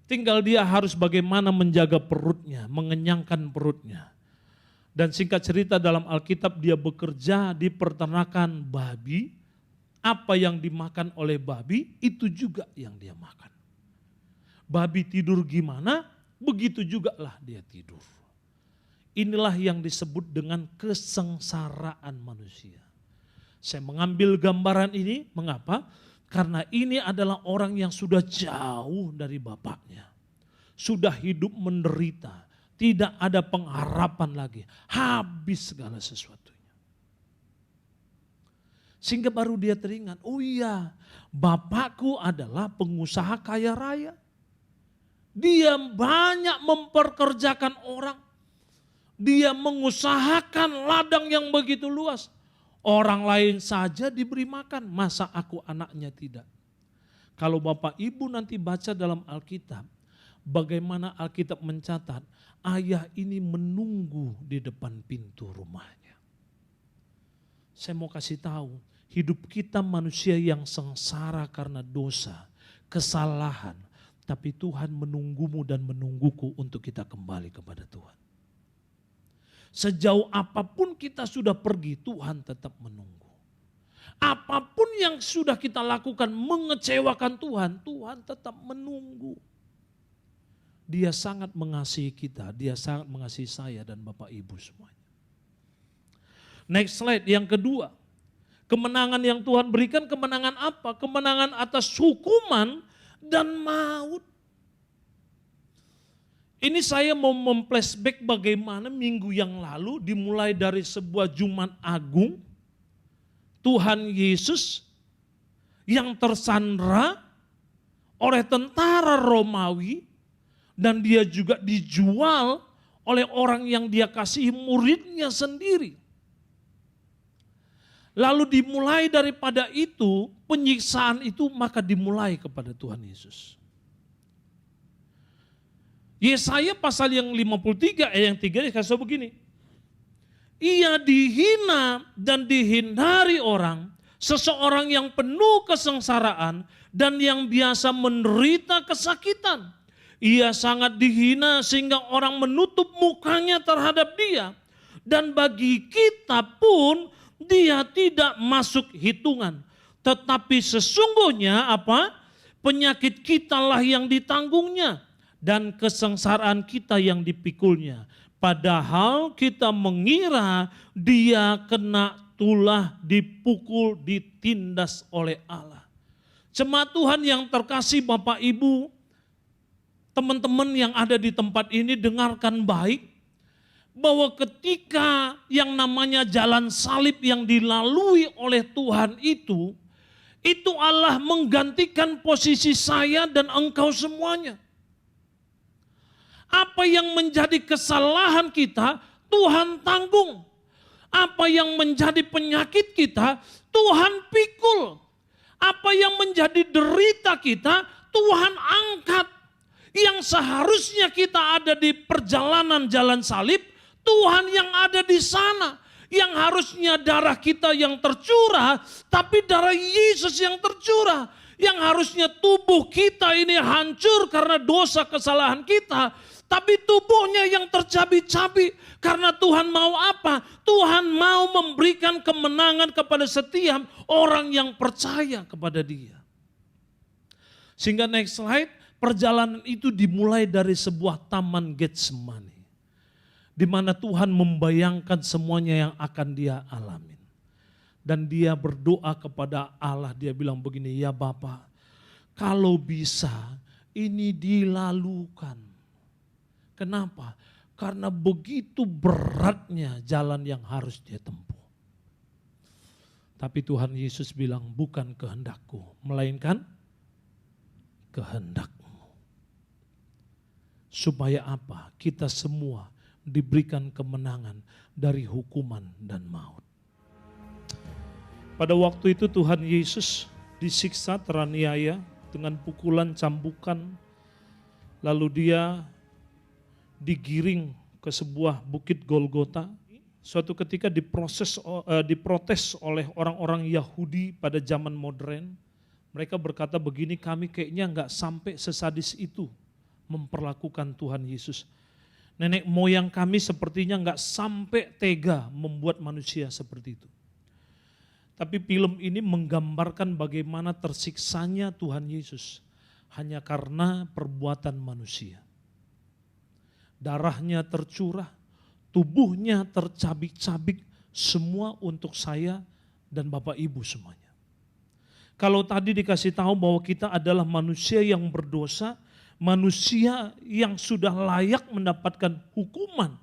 Tinggal dia harus bagaimana menjaga perutnya, mengenyangkan perutnya. Dan singkat cerita dalam Alkitab dia bekerja di peternakan babi. Apa yang dimakan oleh babi itu juga yang dia makan. Babi tidur gimana, begitu juga lah dia tidur. Inilah yang disebut dengan kesengsaraan manusia. Saya mengambil gambaran ini, mengapa? Karena ini adalah orang yang sudah jauh dari bapaknya. Sudah hidup menderita, tidak ada pengharapan lagi, habis segala sesuatunya. Sehingga baru dia teringat, oh iya, bapakku adalah pengusaha kaya raya. Dia banyak memperkerjakan orang. Dia mengusahakan ladang yang begitu luas. Orang lain saja diberi makan, masa aku anaknya tidak? Kalau Bapak Ibu nanti baca dalam Alkitab, bagaimana Alkitab mencatat, ayah ini menunggu di depan pintu rumahnya. Saya mau kasih tahu, hidup kita manusia yang sengsara karena dosa, kesalahan, tapi Tuhan menunggumu dan menungguku untuk kita kembali kepada Tuhan. Sejauh apapun kita sudah pergi, Tuhan tetap menunggu. Apapun yang sudah kita lakukan mengecewakan Tuhan, Tuhan tetap menunggu. Dia sangat mengasihi kita, dia sangat mengasihi saya dan Bapak Ibu semuanya. Next slide, yang kedua. Kemenangan yang Tuhan berikan, kemenangan apa? Kemenangan atas hukuman dan maut. Ini saya mau memflashback bagaimana minggu yang lalu dimulai dari sebuah Jumat Agung, Tuhan Yesus yang tersandra oleh tentara Romawi dan dia juga dijual oleh orang yang dia kasihi, muridnya sendiri. Lalu dimulai daripada itu, penyiksaan itu maka dimulai kepada Tuhan Yesus. Yesaya pasal yang 53 ayat yang 3 dikasih begini. Ia dihina dan dihindari orang, seseorang yang penuh kesengsaraan dan yang biasa menderita kesakitan. Ia sangat dihina sehingga orang menutup mukanya terhadap dia. Dan bagi kita pun dia tidak masuk hitungan. Tetapi sesungguhnya apa? Penyakit kitalah yang ditanggungnya. Dan kesengsaraan kita yang dipikulnya. Padahal kita mengira dia kena tulah, dipukul, ditindas oleh Allah. Jemaat Tuhan yang terkasih Bapak Ibu, teman-teman yang ada di tempat ini dengarkan baik. Bahwa ketika yang namanya jalan salib yang dilalui oleh Tuhan itu Allah menggantikan posisi saya dan engkau semuanya. Apa yang menjadi kesalahan kita, Tuhan tanggung. Apa yang menjadi penyakit kita, Tuhan pikul. Apa yang menjadi derita kita, Tuhan angkat yang seharusnya kita ada di perjalanan jalan salib, Tuhan yang ada di sana. Yang harusnya darah kita yang tercurah, tapi darah Yesus yang tercurah. Yang harusnya tubuh kita ini hancur karena dosa kesalahan kita, tapi tubuhnya yang tercabik-cabik. Karena Tuhan mau apa? Tuhan mau memberikan kemenangan kepada setiap orang yang percaya kepada Dia. Sehingga next slide, perjalanan itu dimulai dari sebuah taman Getsemani, di mana Tuhan membayangkan semuanya yang akan Dia alamin. Dan Dia berdoa kepada Allah, Dia bilang begini, ya Bapa, kalau bisa ini dilalukan. Kenapa? Karena begitu beratnya jalan yang harus Dia tempuh. Tapi Tuhan Yesus bilang, bukan kehendakku, melainkan kehendakmu. Supaya apa? Kita semua diberikan kemenangan dari hukuman dan maut. Pada waktu itu Tuhan Yesus disiksa, teraniaya dengan pukulan, cambukan. Lalu Dia digiring ke sebuah bukit Golgota. Suatu ketika diprotes oleh orang-orang Yahudi pada zaman modern. Mereka berkata begini, kami kayaknya enggak sampai sesadis itu memperlakukan Tuhan Yesus. Nenek moyang kami sepertinya enggak sampai tega membuat manusia seperti itu. Tapi film ini menggambarkan bagaimana tersiksanya Tuhan Yesus hanya karena perbuatan manusia. Darahnya tercurah, tubuhnya tercabik-cabik, semua untuk saya dan Bapak Ibu semuanya. Kalau tadi dikasih tahu bahwa kita adalah manusia yang berdosa, manusia yang sudah layak mendapatkan hukuman,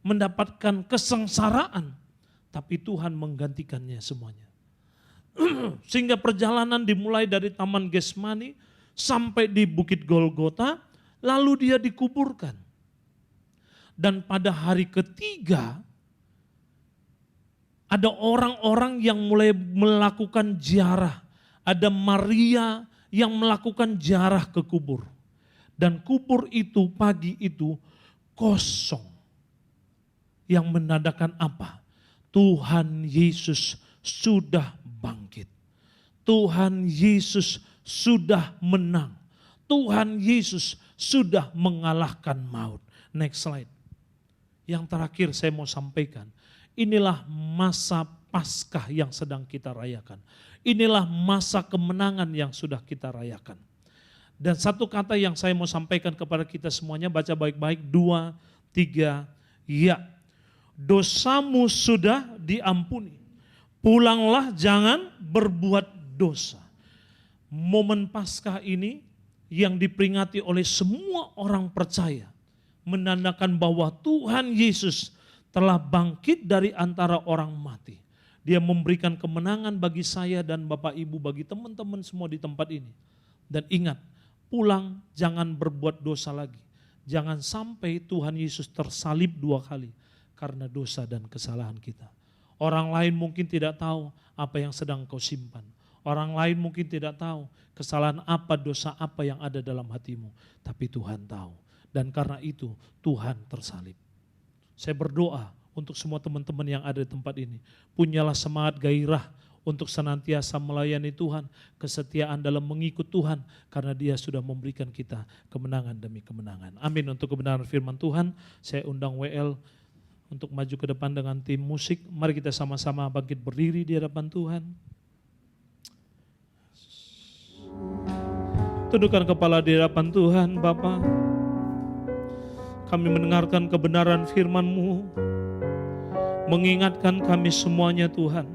mendapatkan kesengsaraan, tapi Tuhan menggantikannya semuanya. Sehingga perjalanan dimulai dari Taman Getsemani sampai di Bukit Golgota, lalu Dia dikuburkan. Dan pada hari ketiga, ada orang-orang yang mulai melakukan ziarah. Ada Maria yang melakukan ziarah ke kubur. Dan kubur itu pagi itu kosong. Yang menandakan apa? Tuhan Yesus sudah bangkit. Tuhan Yesus sudah menang. Tuhan Yesus sudah mengalahkan maut. Next slide. Yang terakhir saya mau sampaikan. Inilah masa Paskah yang sedang kita rayakan. Inilah masa kemenangan yang sudah kita rayakan. Dan satu kata yang saya mau sampaikan kepada kita semuanya, baca baik-baik, 2, 3, ya. Dosamu sudah diampuni. Pulanglah, jangan berbuat dosa. Momen Paskah ini yang diperingati oleh semua orang percaya, menandakan bahwa Tuhan Yesus telah bangkit dari antara orang mati. Dia memberikan kemenangan bagi saya dan Bapak Ibu, bagi teman-teman semua di tempat ini. Dan ingat, pulang jangan berbuat dosa lagi. Jangan sampai Tuhan Yesus tersalib 2 kali karena dosa dan kesalahan kita. Orang lain mungkin tidak tahu apa yang sedang kau simpan. Orang lain mungkin tidak tahu kesalahan apa, dosa apa yang ada dalam hatimu. Tapi Tuhan tahu. Dan karena itu Tuhan tersalib. Saya berdoa untuk semua teman-teman yang ada di tempat ini. Punyalah semangat gairah untuk senantiasa melayani Tuhan. Kesetiaan dalam mengikut Tuhan. Karena Dia sudah memberikan kita kemenangan demi kemenangan. Amin. Untuk kebenaran firman Tuhan, saya undang WL untuk maju ke depan dengan tim musik. Mari kita sama-sama bangkit berdiri di hadapan Tuhan. Tundukkan kepala di hadapan Tuhan, Bapa. Kami mendengarkan kebenaran firman-Mu, mengingatkan kami semuanya Tuhan,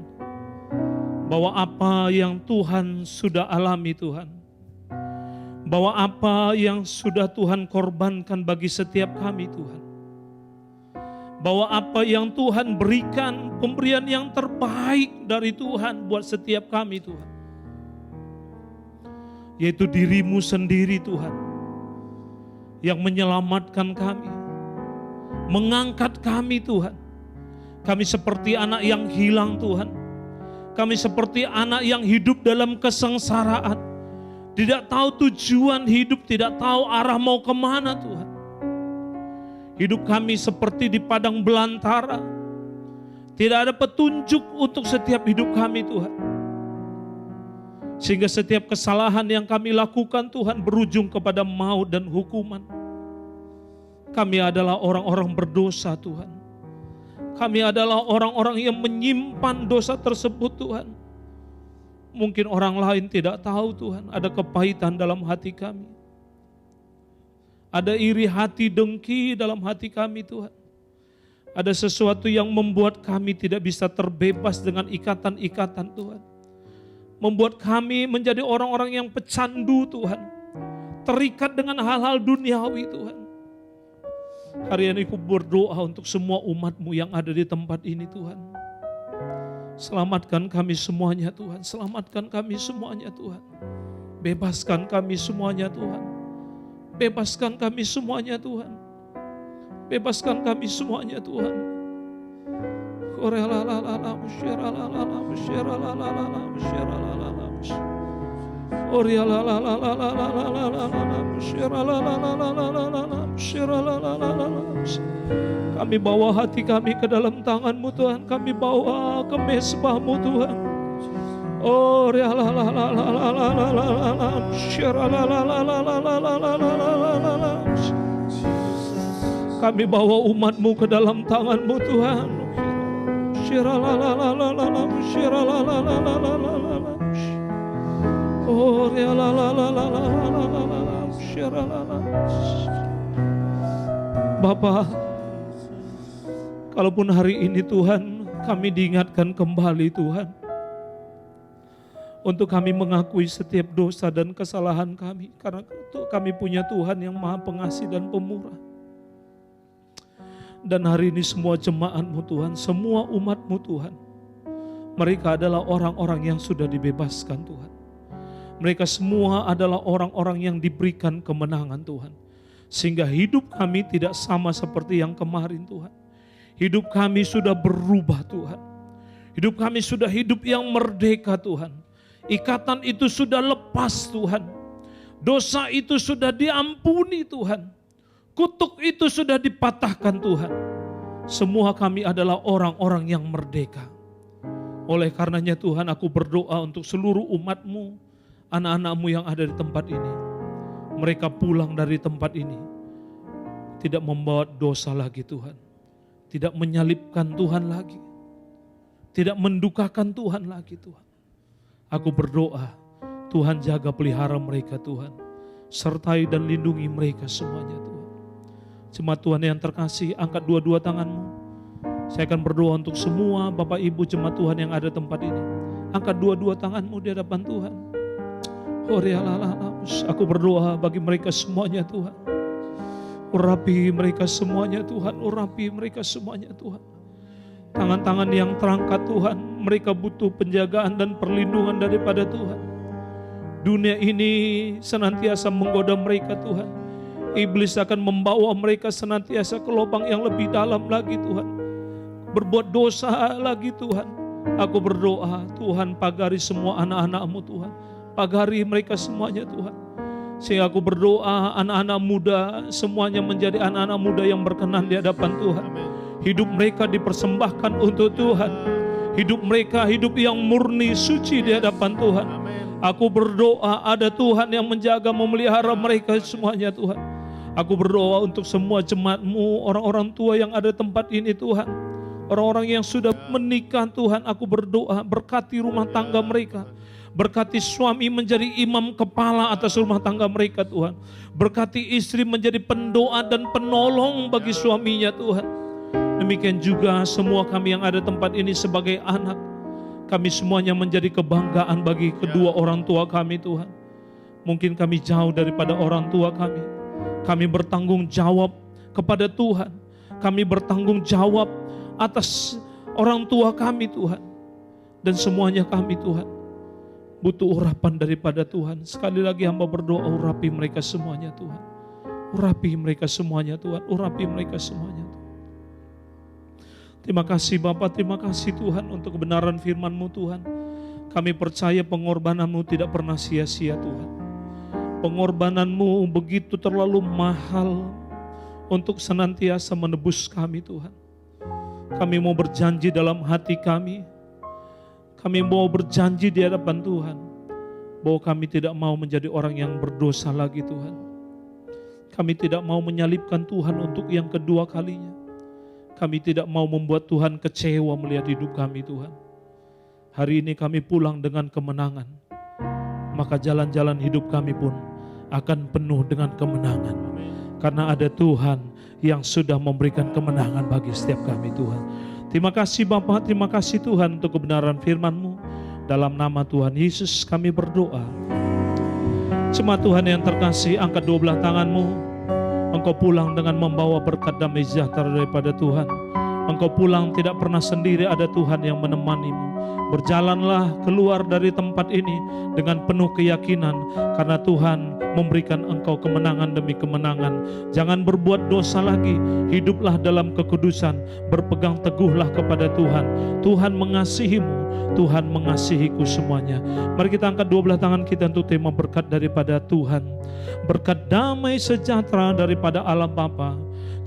bahwa apa yang Tuhan sudah alami Tuhan, bahwa apa yang sudah Tuhan korbankan bagi setiap kami Tuhan, bahwa apa yang Tuhan berikan, pemberian yang terbaik dari Tuhan buat setiap kami Tuhan, yaitu diri-Mu sendiri Tuhan, yang menyelamatkan kami, mengangkat kami Tuhan. Kami seperti anak yang hilang Tuhan. Kami seperti anak yang hidup dalam kesengsaraan. Tidak tahu tujuan hidup, tidak tahu arah mau kemana Tuhan. Hidup kami seperti di padang belantara. Tidak ada petunjuk untuk setiap hidup kami Tuhan. Sehingga setiap kesalahan yang kami lakukan Tuhan berujung kepada maut dan hukuman. Kami adalah orang-orang berdosa Tuhan. Kami adalah orang-orang yang menyimpan dosa tersebut Tuhan. Mungkin orang lain tidak tahu Tuhan, ada kepahitan dalam hati kami. Ada iri hati, dengki dalam hati kami Tuhan. Ada sesuatu yang membuat kami tidak bisa terbebas dengan ikatan-ikatan Tuhan. Membuat kami menjadi orang-orang yang pecandu Tuhan. Terikat dengan hal-hal duniawi Tuhan. Hari ini aku berdoa untuk semua umat-Mu yang ada di tempat ini Tuhan. Selamatkan kami semuanya Tuhan. Selamatkan kami semuanya Tuhan. Bebaskan kami semuanya Tuhan. Bebaskan kami semuanya Tuhan. Bebaskan kami semuanya Tuhan. Kami bawa hati kami ke dalam tangan-Mu Tuhan. Kami bawa ke mezbah-Mu Tuhan. Kami bawa umat-Mu ke dalam tangan-Mu Tuhan. Bapa, kalaupun hari ini Tuhan kami diingatkan kembali Tuhan, untuk kami mengakui setiap dosa dan kesalahan kami, karena kami punya Tuhan yang Maha Pengasih dan Pemurah. Dan hari ini semua jemaat-Mu Tuhan, semua umat-Mu Tuhan, mereka adalah orang-orang yang sudah dibebaskan Tuhan. Mereka semua adalah orang-orang yang diberikan kemenangan Tuhan. Sehingga hidup kami tidak sama seperti yang kemarin Tuhan. Hidup kami sudah berubah Tuhan. Hidup kami sudah hidup yang merdeka Tuhan. Ikatan itu sudah lepas Tuhan. Dosa itu sudah diampuni Tuhan. Kutuk itu sudah dipatahkan Tuhan. Semua kami adalah orang-orang yang merdeka. Oleh karenanya Tuhan, aku berdoa untuk seluruh umat-Mu, anak-anak-Mu yang ada di tempat ini. Mereka pulang dari tempat ini tidak membawa dosa lagi Tuhan. Tidak menyalibkan Tuhan lagi. Tidak mendukakan Tuhan lagi Tuhan. Aku berdoa, Tuhan jaga pelihara mereka Tuhan. Sertai dan lindungi mereka semuanya Tuhan. Jemaat Tuhan yang terkasih, angkat dua-dua tanganmu. Saya akan berdoa untuk semua Bapak Ibu jemaat Tuhan yang ada di tempat ini. Angkat dua-dua tanganmu di hadapan Tuhan. Aku berdoa bagi mereka semuanya Tuhan. Urapi mereka semuanya Tuhan. Urapi mereka semuanya Tuhan. Tangan-tangan yang terangkat Tuhan, mereka butuh penjagaan dan perlindungan daripada Tuhan. Dunia ini senantiasa menggoda mereka Tuhan. Iblis akan membawa mereka senantiasa ke lubang yang lebih dalam lagi Tuhan. Berbuat dosa lagi Tuhan. Aku berdoa Tuhan, pagari semua anak-anak-Mu Tuhan. Pagari mereka semuanya Tuhan. Sehingga aku berdoa anak-anak muda semuanya menjadi anak-anak muda yang berkenan di hadapan Tuhan. Hidup mereka dipersembahkan untuk Tuhan. Hidup mereka hidup yang murni suci di hadapan Tuhan. Aku berdoa ada Tuhan yang menjaga memelihara mereka semuanya Tuhan. Aku berdoa untuk semua jemaat-Mu, orang-orang tua yang ada di tempat ini Tuhan. Orang-orang yang sudah menikah Tuhan, aku berdoa berkati rumah tangga mereka. Berkati suami menjadi imam kepala atas rumah tangga mereka Tuhan. Berkati istri menjadi pendoa dan penolong bagi suaminya Tuhan. Demikian juga semua kami yang ada di tempat ini sebagai anak. Kami semuanya menjadi kebanggaan bagi kedua orang tua kami Tuhan. Mungkin kami jauh daripada orang tua kami. Kami bertanggung jawab kepada Tuhan. Kami bertanggung jawab atas orang tua kami Tuhan. Dan semuanya kami Tuhan butuh urapan daripada Tuhan. Sekali lagi hamba berdoa, urapi mereka semuanya Tuhan. Urapi mereka semuanya Tuhan. Urapi mereka semuanya Tuhan. Terima kasih Bapak, terima kasih Tuhan untuk kebenaran firman-Mu Tuhan. Kami percaya pengorbanan-Mu tidak pernah sia-sia Tuhan. Pengorbanan-Mu begitu terlalu mahal untuk senantiasa menebus kami Tuhan. Kami mau berjanji dalam hati kami. Kami mau berjanji di hadapan Tuhan bahwa kami tidak mau menjadi orang yang berdosa lagi Tuhan. Kami tidak mau menyalibkan Tuhan untuk yang kedua kalinya. Kami tidak mau membuat Tuhan kecewa melihat hidup kami Tuhan. Hari ini kami pulang dengan kemenangan. Maka jalan-jalan hidup kami pun akan penuh dengan kemenangan. Karena ada Tuhan yang sudah memberikan kemenangan bagi setiap kami Tuhan. Terima kasih Bapa, terima kasih Tuhan untuk kebenaran firman-Mu. Dalam nama Tuhan Yesus kami berdoa. Jemaat Tuhan yang terkasih, angkat 2 belah tangan-Mu. Engkau pulang dengan membawa berkat damai sejahtera daripada Tuhan. Engkau pulang tidak pernah sendiri, ada Tuhan yang menemanimu. Berjalanlah keluar dari tempat ini dengan penuh keyakinan karena Tuhan memberikan engkau kemenangan demi kemenangan. Jangan berbuat dosa lagi, hiduplah dalam kekudusan, berpegang teguhlah kepada Tuhan. Tuhan mengasihimu, Tuhan mengasihiku semuanya. Mari kita angkat 2 belah tangan kita untuk tema berkat daripada Tuhan. Berkat damai sejahtera daripada Allah Bapa,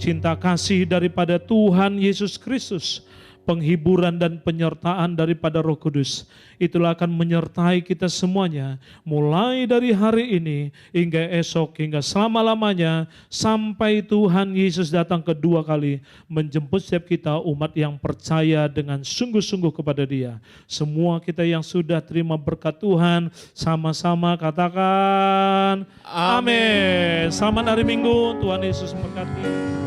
cinta kasih daripada Tuhan Yesus Kristus, penghiburan dan penyertaan daripada Roh Kudus, itulah akan menyertai kita semuanya mulai dari hari ini hingga esok, hingga selama-lamanya sampai Tuhan Yesus datang kedua kali menjemput setiap kita umat yang percaya dengan sungguh-sungguh kepada Dia. Semua kita yang sudah terima berkat Tuhan sama-sama katakan amin. Selamat hari Minggu, Tuhan Yesus memberkati.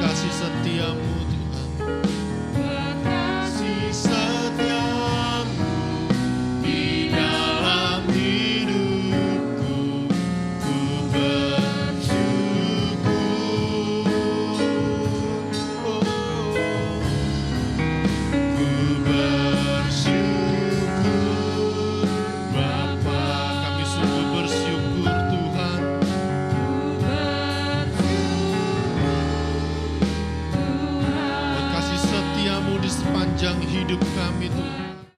Kasih setiamu Tuhan, kasih setiamu di dalam hidupku, ku bersyukur, ku bersyukur Bapa, kami sungguh bersyukur Tuhan. Di sepanjang hidup kami Tuhan.